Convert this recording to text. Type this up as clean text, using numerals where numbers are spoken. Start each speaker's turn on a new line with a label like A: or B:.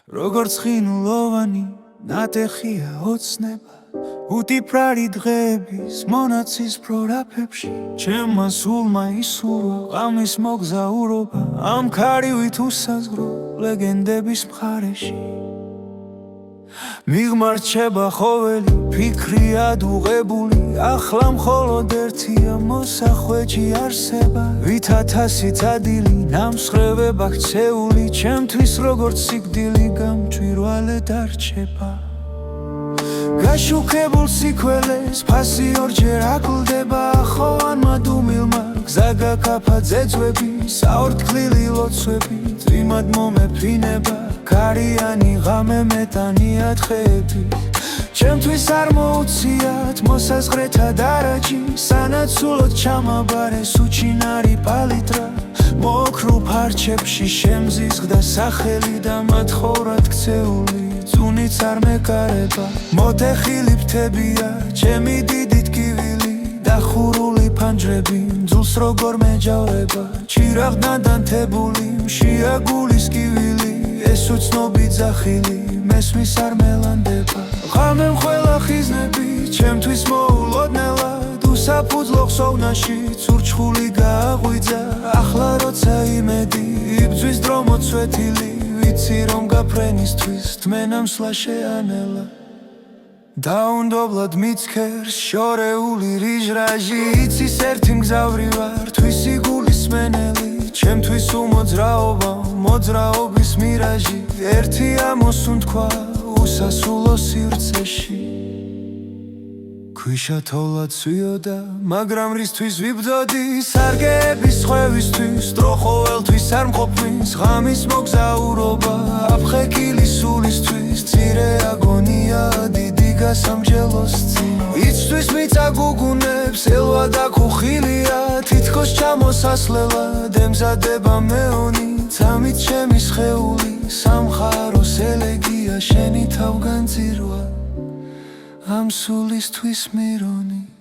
A: როგორც ხინულოვანი ნატეხია ოცნება უტიფრარი დღეების მონაცის პრორაფებში ჩემმა სულმა ისურვა ღამის მოგზაურობა ამ ქარივით უსაზღვრო ლეგენდების მხარეში მიღმარჩება ხოველი ფიქრი ადუღებული ახლა მხოლოდ ერთია მოსახვეჭი არსება ვითათ ასით ადილი ნამსხრევება ქცეული ჩემთვის როგორც სიკვდილი გამჭვირვალე დარჩება გაშუქებულ სიქველეს ფასი ორჯერ აკლდება ხოვანმა დუმილმა გზა გაკაფა ძეძვები საორთქლილი ლოცვები წვიმად მომეფინება ქარიანი ღამე მეტანია დღეები ჩემთვის არ მოუციათ მოსაზღვრეთა დარაჯი სანაცვლოდ ჩამაბარეს უჩინარი პალიტრა მოკრულ ფარჩებში შემზიზღდა სახელი და მათხოვრად ქცეული წუნიც არ მეკარება მოტეხილი ფრთებია ჩემი დიდი ტკივილი დახურული ფანჯრები მძულს როგორ მეჯავრება ჩირაღდან დანთებული მშია გულის კივილი ეს უცნობი ძახილი მესმის არ მელანდება ღამემ ყველა ხიზნები ჩემთვის მოულოდნელად უსაფუძვლო ხსოვნაში ცურჩხული გააღვიძა ახლა როცა იმედი იბძვის დრო მოცვეთილი ვიცი რომ გაფრენისთვის თმენამსლა შეანელა დაუნდობლად მიცქერს შორეული რიჟრაჟი იცის ერთი მგზავრი ვარ თვისი გულის მენელი ჩემთვის უმოძრაობა მოძრაობის მირაჟი ერთია მოსუნთქვა უსასრულო სივრცეში ქვიშა თოვლად ცვიოდა მაგრამ რისთვის ვიბძოდი სარგეების სხვევისთვის დროხოველთვის არ მყოფნის ღამის მოგზაურობა აფხეკილი სულისთვის მცირე აგონია დიდი გასამჯელოს წინ იცთვის მიწაგუგუნებს ელვა და ქუხილია თითქოს ჩამოსასვლელად ემზადება მეონი წამით ჩემი სხეული სამხაროს ელეგია შენი თავგანწირვა ამ სულისთვის მირონი